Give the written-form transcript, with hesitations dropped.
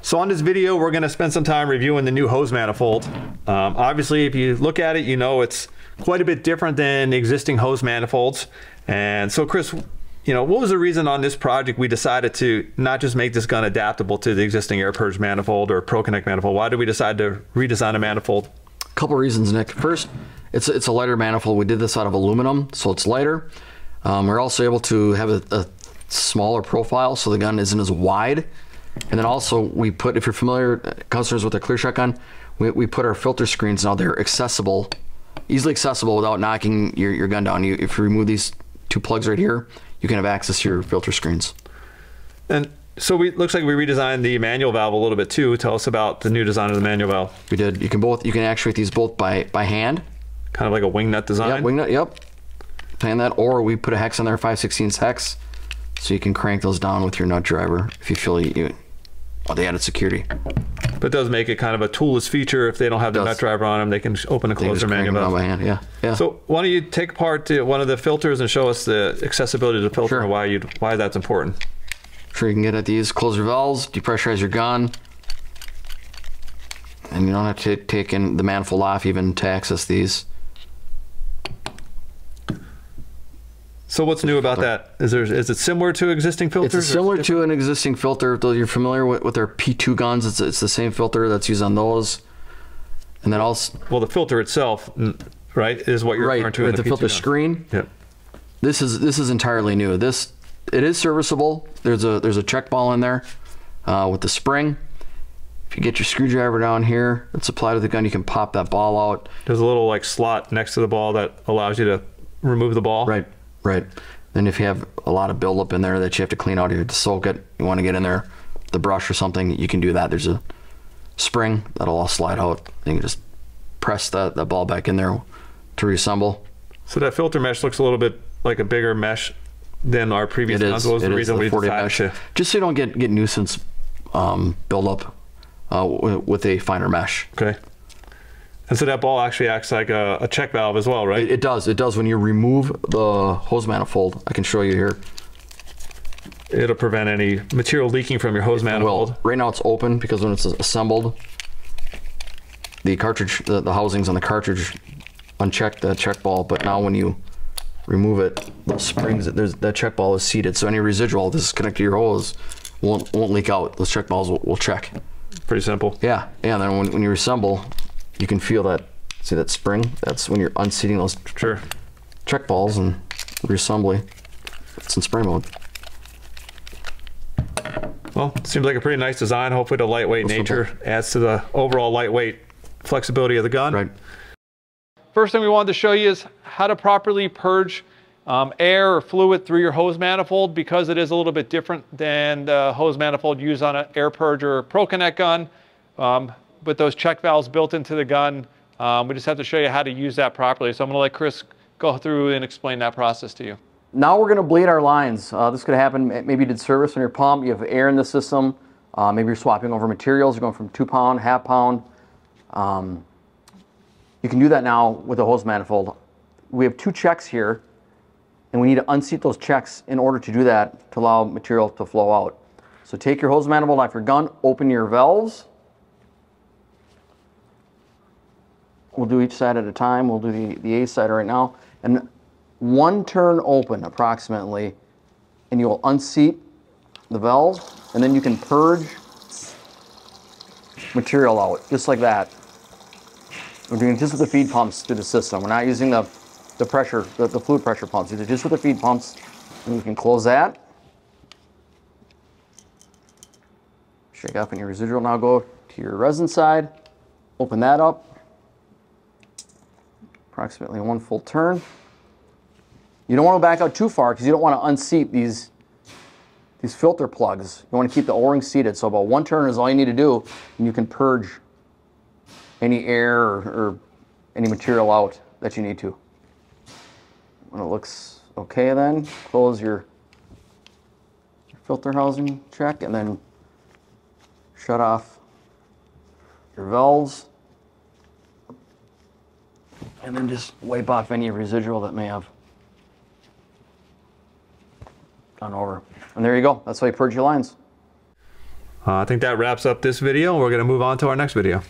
So on this video, we're going to spend some time reviewing the new hose manifold. Obviously, if you look at it, you know it's quite a bit different than existing hose manifolds. And so Chris, what was the reason on this project we decided to not just make this gun adaptable to the existing air purge manifold or ProConnect manifold? Why did we decide to redesign a manifold? A couple reasons, Nick. First, it's a lighter manifold. We did this out of aluminum, so it's lighter. We're also able to have a smaller profile, so the gun isn't as wide. And then also we put, if you're familiar, customers with a clear shot gun, we put our filter screens now. They're accessible, easily accessible without knocking your gun down. If you remove these two plugs right here, you can have access to your filter screens. And so looks like we redesigned the manual valve a little bit too. Tell us about the new design of the manual valve. We did. You can actuate these both by hand. Kind of like a wing nut design? Yep, wing nut, yep. Plan that, or we put a hex on there, 5/16 hex, so you can crank those down with your nut driver if you feel the added security. But it does make it kind of a toolless feature. If they don't have the nut driver on them, they can open and close their manual valve. By hand, yeah. So why don't you take apart one of the filters and show us the accessibility to the filter and why that's important. Sure, you can get at these, close your valves, depressurize your gun, and you don't have to take the manifold off even to access these. So what's new about that? Is it similar to existing filters? It's similar to an existing filter. Though you're familiar with our P2 guns, it's the same filter that's used on those. And then also, well, the filter itself, right, is what you're referring to. The filter screen. Yep. This is entirely new. It is serviceable. There's a check ball in there with the spring. If you get your screwdriver down here, it's applied to the gun. You can pop that ball out. There's a little slot next to the ball that allows you to remove the ball. Right. Then if you have a lot of buildup in there that you have to clean out, you have to soak it, you want to get in there, the brush or something, you can do that. There's a spring that'll all slide out. You can just press that ball back in there to reassemble. So that filter mesh looks a little bit like a bigger mesh than our previous ones. What was the reason we decided to? Just so you don't get nuisance buildup with a finer mesh. Okay. And so that ball actually acts like a check valve as well, right? It does. It does when you remove the hose manifold. I can show you here. It'll prevent any material leaking from your hose manifold. Well, right now it's open because when it's assembled, the cartridge, the housings on the cartridge uncheck the check ball. But now when you remove it, the springs, that check ball is seated. So any residual this is connected to your hose won't leak out. Those check balls will check. Pretty simple. Yeah. And then when you assemble, you can feel that, see that spring? That's when you're unseating those check balls and reassembly. It's in spray mode. Well, it seems like a pretty nice design. Hopefully the lightweight nature adds to the overall lightweight flexibility of the gun. Right. First thing we wanted to show you is how to properly purge air or fluid through your hose manifold, because it is a little bit different than the hose manifold used on an air purge or ProConnect gun. With those check valves built into the gun, we just have to show you how to use that properly. So I'm going to let Chris go through and explain that process to you. Now we're going to bleed our lines. This could happen, maybe you did service on your pump, you have air in the system, maybe you're swapping over materials, you're going from 2 pound, half pound. You can do that now with the hose manifold. We have 2 checks here, and we need to unseat those checks in order to do that, to allow material to flow out. So take your hose manifold off your gun, open your valves. We'll do each side at a time. We'll do the A side right now. And 1 turn open approximately, and you'll unseat the valve, and then you can purge material out, just like that. We're doing it just with the feed pumps to the system. We're not using the pressure, the fluid pressure pumps. Either just with the feed pumps, and you can close that. Shake off any residual. Now go to your resin side, open that up. Approximately 1 full turn. You don't want to back out too far because you don't want to unseat these filter plugs. You want to keep the O-ring seated. So about 1 turn is all you need to do, and you can purge any air or any material out that you need to. When it looks okay, then close your filter housing check and then shut off your valves. And then just wipe off any residual that may have gone over. And there you go. That's how you purge your lines. I think that wraps up this video. We're going to move on to our next video.